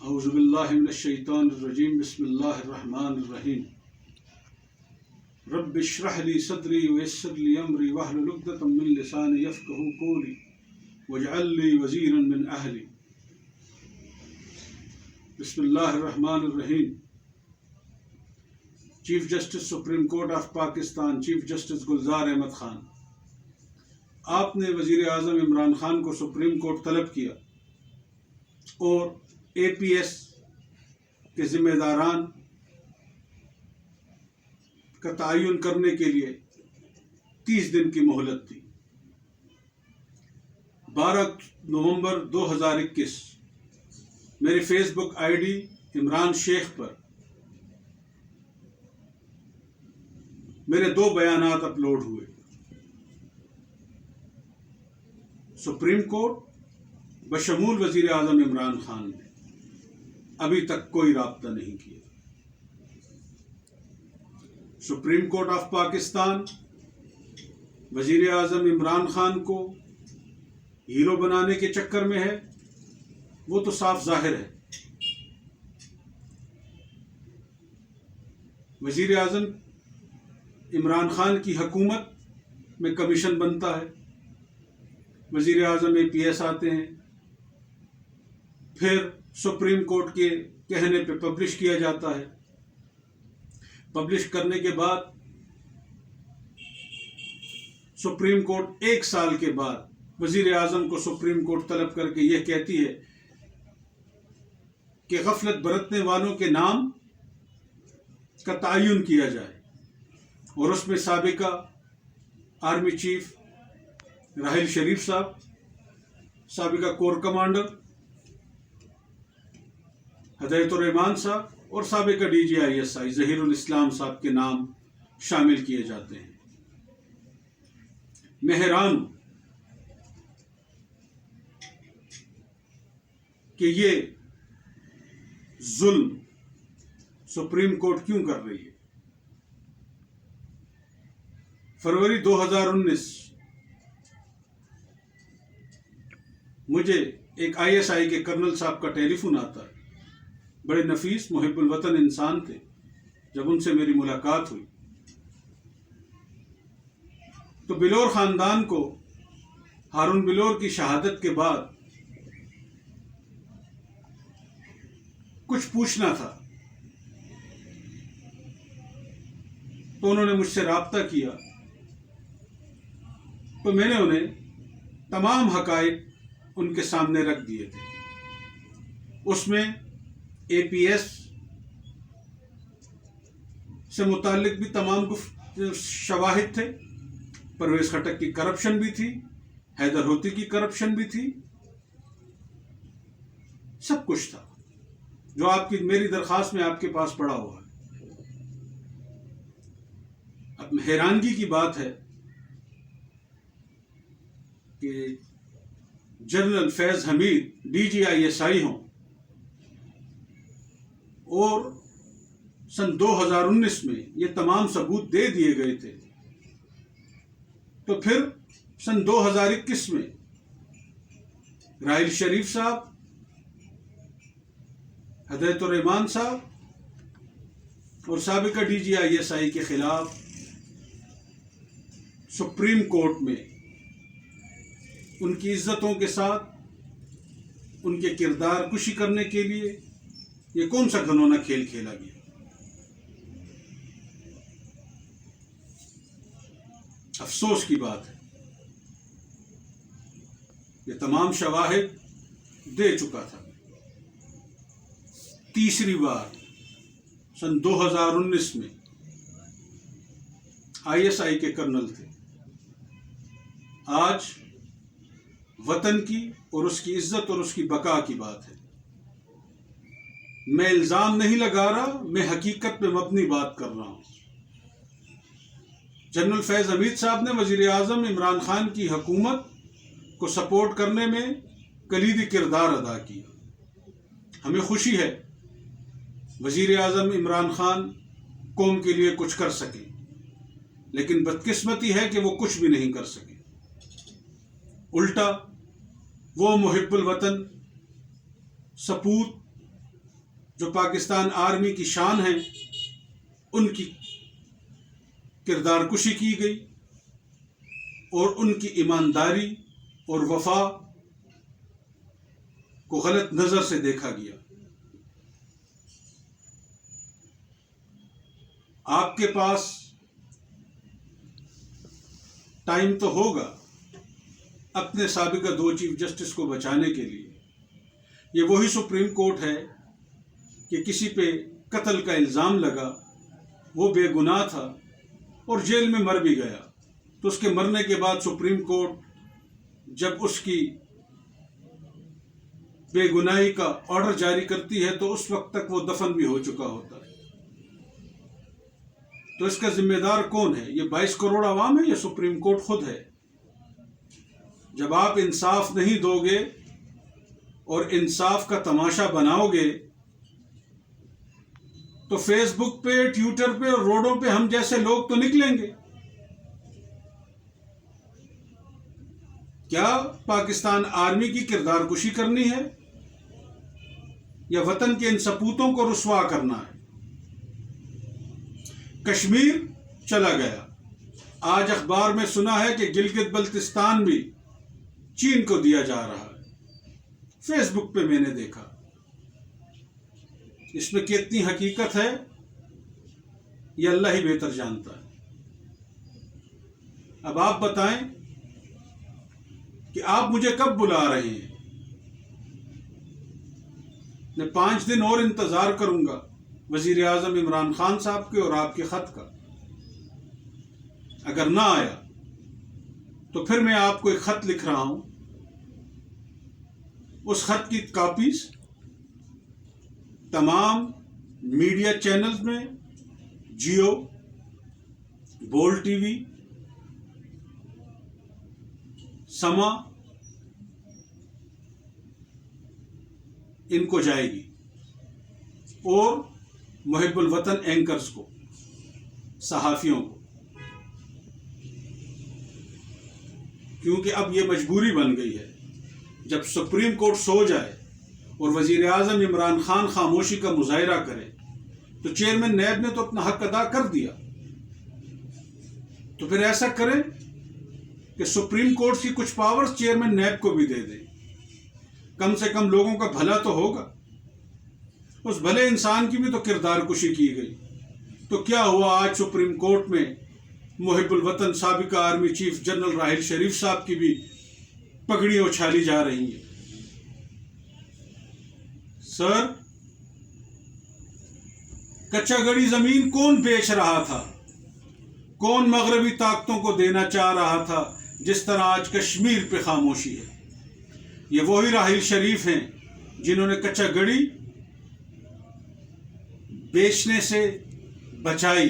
اعوذ باللہ من الشیطان الرجیم بسم اللہ الرحمن الرحیم رب اشرح لی صدری ویسر لی امری واحلل عقدۃ من لسانی یفقہوا قولی واجعل لی وزیرا من اہلی بسم اللہ الرحمن الرحیم chief justice supreme court of Pakistan chief justice Gulzar Ahmed Khan, آپ نے وزیر اعظم عمران خان کو سپریم کورٹ طلب کیا اور اے پی ایس کے ذمہ داران کا تعین کرنے کے لیے 30 دن کی مہلت دی۔ 12 نومبر 2021 میری Facebook ID Imran Sheikh پر میرے 2 بیانات اپلوڈ ہوئے۔ سپریم کورٹ بشمول وزیر اعظم عمران خان نے ابھی تک کوئی رابطہ نہیں کیا۔ سپریم کورٹ آف پاکستان وزیر اعظم عمران خان کو ہیرو بنانے کے چکر میں ہے، وہ تو صاف ظاہر ہے۔ وزیر اعظم عمران خان کی حکومت میں کمیشن بنتا ہے، وزیر اعظم اے پی ایس آتے ہیں، پھر سپریم کورٹ کے کہنے پہ پبلش کیا جاتا ہے۔ پبلش کرنے کے بعد سپریم کورٹ 1 سال کے بعد وزیر اعظم کو سپریم کورٹ طلب کر کے یہ کہتی ہے کہ غفلت برتنے والوں کے نام کا تعین کیا جائے، اور اس میں سابقہ آرمی چیف راحیل شریف صاحب، سابقہ کور کمانڈر ہدایت الرحمان صاحب اور سابقہ D G I S I Zaheer ul-Islam صاحب کے نام شامل کیے جاتے ہیں۔ میں حیران ہوں کہ یہ ظلم سپریم کورٹ کیوں کر رہی ہے۔ فروری 2019 مجھے ایک آئی ایس آئی کے کرنل صاحب کا ٹیلی فون آتا ہے، بڑے نفیس محب الوطن انسان تھے۔ جب ان سے میری ملاقات ہوئی تو بلور خاندان کو ہارون بلور کی شہادت کے بعد کچھ پوچھنا تھا، تو انہوں نے مجھ سے رابطہ کیا، تو میں نے انہیں تمام حقائق ان کے سامنے رکھ دیے تھے۔ اس میں اے پی ایس سے متعلق بھی تمام شواہد تھے، پرویز خٹک کی کرپشن بھی تھی، حیدر ہوتی کی کرپشن بھی تھی، سب کچھ تھا جو آپ کی میری درخواست میں آپ کے پاس پڑا ہوا ہے۔ اب حیرانگی کی بات ہے کہ general Faiz Hameed D G I S I ہوں اور سن 2019 میں یہ تمام ثبوت دے دیے گئے تھے، تو پھر سن 2021 میں راحیل شریف صاحب، ہدایت الرحمان صاحب اور سابقہ ڈی جی آئی ایس آئی کے خلاف سپریم کورٹ میں ان کی عزتوں کے ساتھ ان کے کردار کشی کرنے کے لیے یہ کون سا گھنونا کھیل کھیلا گیا۔ افسوس کی بات ہے، یہ تمام شواہد دے چکا تھا۔ تیسری بار سن 2019 میں آئی ایس آئی کے کرنل تھے۔ آج وطن کی اور اس کی عزت اور اس کی بقا کی بات ہے۔ میں الزام نہیں لگا رہا، میں حقیقت پہ مبنی بات کر رہا ہوں۔ جنرل فیض حمید صاحب نے وزیر اعظم عمران خان کی حکومت کو سپورٹ کرنے میں کلیدی کردار ادا کیا۔ ہمیں خوشی ہے وزیر اعظم عمران خان قوم کے لیے کچھ کر سکے، لیکن بدقسمتی ہے کہ وہ کچھ بھی نہیں کر سکے۔ الٹا وہ محب الوطن، سپوت جو پاکستان آرمی کی شان ہیں ان کی کردار کشی کی گئی اور ان کی ایمانداری اور وفا کو غلط نظر سے دیکھا گیا۔ آپ کے پاس ٹائم تو ہوگا اپنے سابقہ 2 چیف جسٹس کو بچانے کے لیے۔ یہ وہی سپریم کورٹ ہے کہ کسی پہ قتل کا الزام لگا، وہ بے گناہ تھا اور جیل میں مر بھی گیا، تو اس کے مرنے کے بعد سپریم کورٹ جب اس کی بے گناہی کا آرڈر جاری کرتی ہے تو اس وقت تک وہ دفن بھی ہو چکا ہوتا ہے۔ تو اس کا ذمہ دار کون ہے؟ یہ 22 کروڑ عوام ہے یا سپریم کورٹ خود ہے؟ جب آپ انصاف نہیں دو گے اور انصاف کا تماشا بناؤ گے تو فیس بک پہ، ٹویٹر پہ اور روڈوں پہ ہم جیسے لوگ تو نکلیں گے۔ کیا پاکستان آرمی کی کردار کشی کرنی ہے یا وطن کے ان سپوتوں کو رسوا کرنا ہے؟ کشمیر چلا گیا، آج اخبار میں سنا ہے کہ گلگت بلتستان بھی چین کو دیا جا رہا ہے، فیس بک پہ میں نے دیکھا۔ اس میں کتنی حقیقت ہے یہ اللہ ہی بہتر جانتا ہے۔ اب آپ بتائیں کہ آپ مجھے کب بلا رہے ہیں؟ میں 5 دن اور انتظار کروں گا وزیر اعظم عمران خان صاحب کے اور آپ کے خط کا۔ اگر نہ آیا تو پھر میں آپ کو ایک خط لکھ رہا ہوں، اس خط کی کاپیز تمام میڈیا چینلز میں، جیو، بول ٹی وی، سما، ان کو جائے گی اور محب الوطن اینکرز کو، صحافیوں کو، کیونکہ اب یہ مجبوری بن گئی ہے۔ جب سپریم کورٹ سو جائے اور وزیر اعظم عمران خان خاموشی کا مظاہرہ کرے تو چیئرمین نیب نے تو اپنا حق ادا کر دیا، تو پھر ایسا کریں کہ سپریم کورٹ کی کچھ پاورز چیئرمین نیب کو بھی دے دیں، کم سے کم لوگوں کا بھلا تو ہوگا۔ اس بھلے انسان کی بھی تو کردار کشی کی گئی، تو کیا ہوا آج سپریم کورٹ میں محب الوطن سابقہ army chief general Raheel Sharif صاحب کی بھی پگڑیاں اچھالی جا رہی ہیں۔ سر، کچا گڑی زمین کون بیچ رہا تھا؟ کون مغربی طاقتوں کو دینا چاہ رہا تھا جس طرح آج کشمیر پہ خاموشی ہے؟ یہ وہی راحیل شریف ہیں جنہوں نے کچا گڑی بیچنے سے بچائی،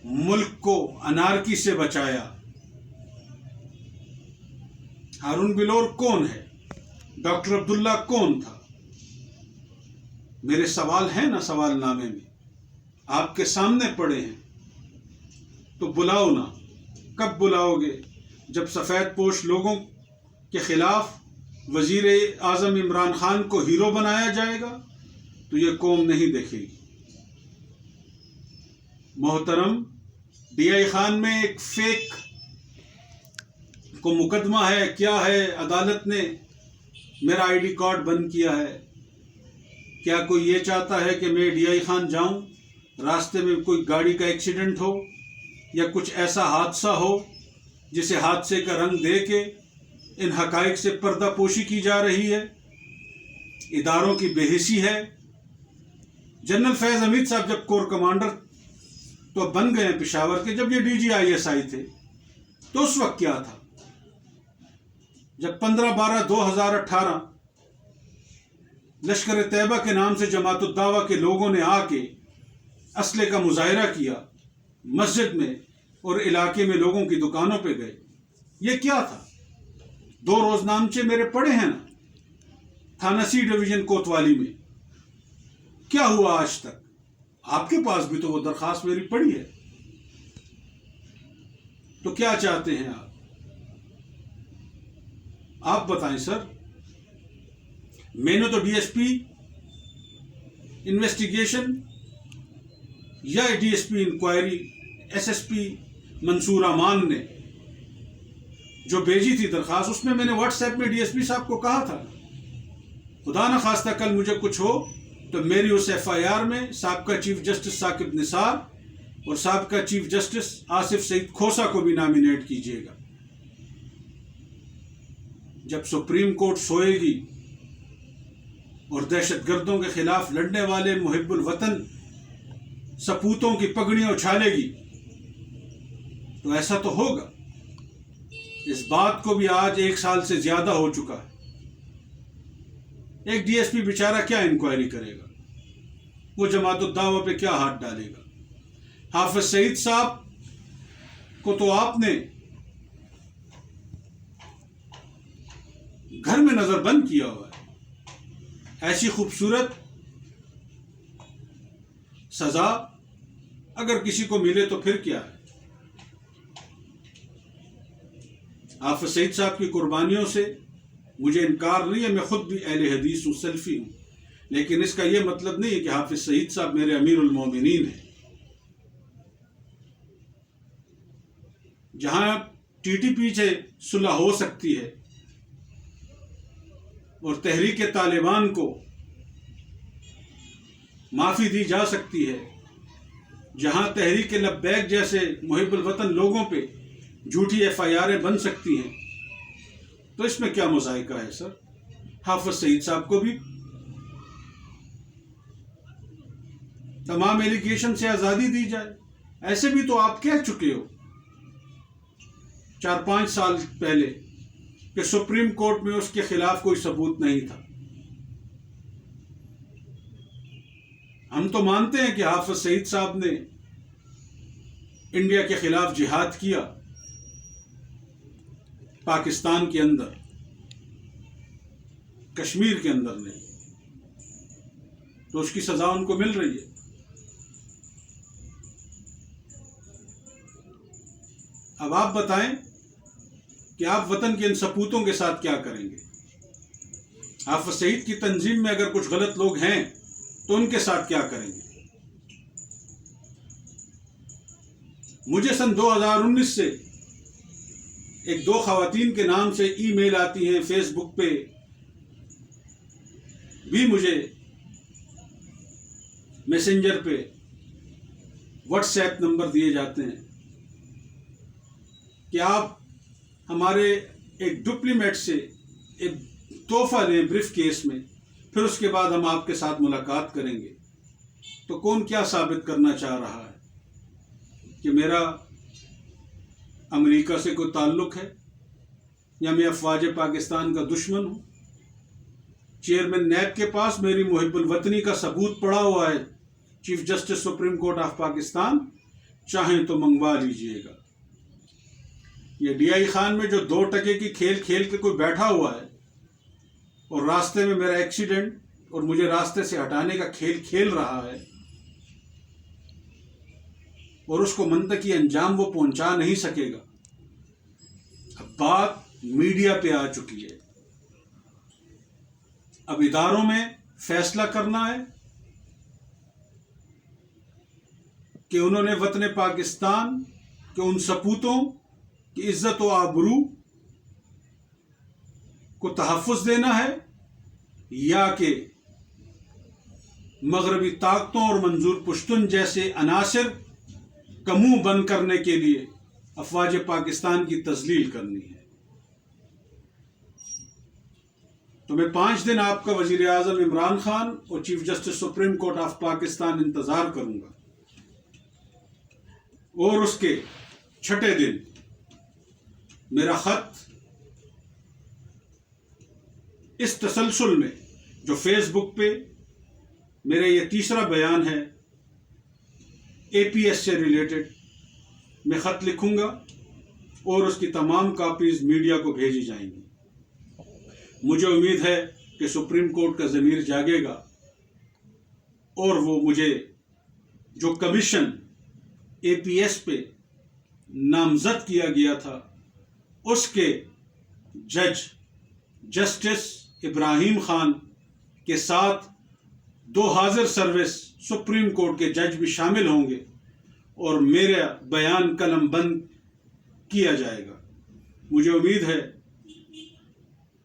ملک کو انارکی سے بچایا۔ ہارون بلور کون ہے؟ ڈاکٹر عبداللہ کون تھا؟ میرے سوال ہیں نا سوال نامے میں، آپ کے سامنے پڑے ہیں، تو بلاؤ نا۔ کب بلاؤ گے؟ جب سفید پوش لوگوں کے خلاف وزیر اعظم عمران خان کو ہیرو بنایا جائے گا تو یہ قوم نہیں دیکھے گی۔ محترم، ڈی آئی خان میں ایک فیک کو مقدمہ ہے، کیا ہے؟ عدالت نے میرا آئی ڈی کارڈ بند کیا ہے۔ کیا کوئی یہ چاہتا ہے کہ میں ڈی آئی خان جاؤں، راستے میں کوئی گاڑی کا ایکسیڈنٹ ہو یا کچھ ایسا حادثہ ہو جسے حادثے کا رنگ دے کے ان حقائق سے پردہ پوشی کی جا رہی ہے؟ اداروں کی بے حسی ہے۔ جنرل فیض حمید صاحب جب کور کمانڈر تو بن گئے پشاور کے، جب یہ ڈی جی آئی ایس آئی تھے تو اس وقت کیا تھا؟ جب 15/12/2018 لشکر طیبہ کے نام سے جماعت الدعوہ کے لوگوں نے آ کے اسلحے کا مظاہرہ کیا مسجد میں اور علاقے میں لوگوں کی دکانوں پہ گئے، یہ کیا تھا؟ 2 روزنامچے میرے پڑے ہیں نا، تھانہ سی ڈویژن کوتوالی میں۔ کیا ہوا آج تک؟ آپ کے پاس بھی تو وہ درخواست میری پڑی ہے۔ تو کیا چاہتے ہیں آپ بتائیں سر۔ میں نے تو ڈی ایس پی انویسٹیگیشن یا D S P inquiry S S P منصور امان نے جو بھیجی تھی درخواست، اس میں میں نے واٹس ایپ میں ڈی ایس پی صاحب کو کہا تھا خدا نہ خواستہ کل مجھے کچھ ہو تو میری اس ایف آئی آر میں سابقہ چیف جسٹس ثاقب نثار اور سابقہ چیف جسٹس آصف سعید کھوسہ کو بھی نامینیٹ کیجیے گا۔ جب سپریم کورٹ سوئے گی اور دہشت گردوں کے خلاف لڑنے والے محب الوطن سپوتوں کی پگڑیاں اچھالے گی تو ایسا تو ہوگا۔ اس بات کو بھی آج 1 سال سے زیادہ ہو چکا ہے۔ ایک ڈی ایس پی بیچارہ کیا انکوائری کرے گا؟ وہ جماعت الدعوہ پہ کیا ہاتھ ڈالے گا؟ حافظ سعید صاحب کو تو آپ نے گھر میں نظر بند کیا ہوا ہے۔ ایسی خوبصورت سزا اگر کسی کو ملے تو پھر کیا ہے؟ حافظ سعید صاحب کی قربانیوں سے مجھے انکار نہیں ہے، میں خود بھی اہل حدیث ہوں، سلفی ہوں، لیکن اس کا یہ مطلب نہیں ہے کہ حافظ سعید صاحب میرے امیر المومنین ہیں۔ جہاں ٹی ٹی پی سے صلح ہو سکتی ہے اور تحریک طالبان کو معافی دی جا سکتی ہے، جہاں تحریک لبیک جیسے محب الوطن لوگوں پہ جھوٹی ایف آئی آریں بن سکتی ہیں، تو اس میں کیا مذائقہ ہے سر؟ حافظ سعید صاحب کو بھی تمام ایلیگیشن سے آزادی دی جائے۔ ایسے بھی تو آپ کہہ چکے ہو 4-5 سال پہلے کہ سپریم کورٹ میں اس کے خلاف کوئی ثبوت نہیں تھا۔ ہم تو مانتے ہیں کہ حافظ سعید صاحب نے انڈیا کے خلاف جہاد کیا پاکستان کے اندر، کشمیر کے اندر نہیں، تو اس کی سزا ان کو مل رہی ہے۔ اب آپ بتائیں کہ آپ وطن کے ان سپوتوں کے ساتھ کیا کریں گے؟ حافظ سعید کی تنظیم میں اگر کچھ غلط لوگ ہیں تو ان کے ساتھ کیا کریں گے؟ مجھے سن 2019 سے 1-2 خواتین کے نام سے ای میل آتی ہیں، فیس بک پہ بھی مجھے میسنجر پہ واٹس ایپ نمبر دیے جاتے ہیں کہ آپ ہمارے ایک ڈپلیمیٹ سے ایک تحفہ لیں بریف کیس میں، پھر اس کے بعد ہم آپ کے ساتھ ملاقات کریں گے۔ تو کون کیا ثابت کرنا چاہ رہا ہے کہ میرا امریکہ سے کوئی تعلق ہے یا میں افواج پاکستان کا دشمن ہوں؟ چیئرمین نیب کے پاس میری محب الوطنی کا ثبوت پڑا ہوا ہے، chief justice supreme court of Pakistan, چاہیں تو منگوا لیجئے گا۔ یہ ڈی آئی خان میں جو 2 ٹکے کی کھیل کھیل کے کوئی بیٹھا ہوا ہے اور راستے میں میرا ایکسیڈنٹ اور مجھے راستے سے ہٹانے کا کھیل کھیل رہا ہے اور اس کو منطقی انجام وہ پہنچا نہیں سکے گا۔ اب بات میڈیا پہ آ چکی ہے، اب اداروں میں فیصلہ کرنا ہے کہ انہوں نے وطن پاکستان کے ان سپوتوں کی عزت و آبرو کو تحفظ دینا ہے یا کہ مغربی طاقتوں اور منظور پشتن جیسے عناصر کا منہ بند کرنے کے لیے افواج پاکستان کی تذلیل کرنی ہے۔ تو میں 5 دن آپ کا وزیر اعظم عمران خان اور chief justice supreme court of Pakistan انتظار کروں گا، اور اس کے 6 دن میرا خط اس تسلسل میں جو فیس بک پہ میرا یہ 3را بیان ہے اے پی ایس سے ریلیٹڈ، میں خط لکھوں گا اور اس کی تمام کاپیز میڈیا کو بھیجی جائیں گی۔ مجھے امید ہے کہ سپریم کورٹ کا ضمیر جاگے گا اور وہ مجھے جو کمیشن اے پی ایس پہ نامزد کیا گیا تھا اس کے جج جسٹس ابراہیم خان کے ساتھ 2 حاضر سروس سپریم کورٹ کے جج بھی شامل ہوں گے اور میرا بیان قلم بند کیا جائے گا۔ مجھے امید ہے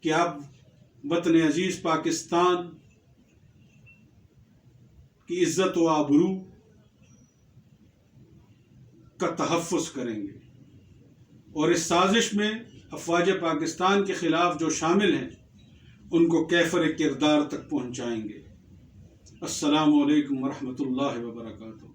کہ آپ وطن عزیز پاکستان کی عزت و آبرو کا تحفظ کریں گے اور اس سازش میں افواج پاکستان کے خلاف جو شامل ہیں ان کو کیفر کردار تک پہنچائیں گے۔ السلام علیکم ورحمۃ اللہ وبرکاتہ۔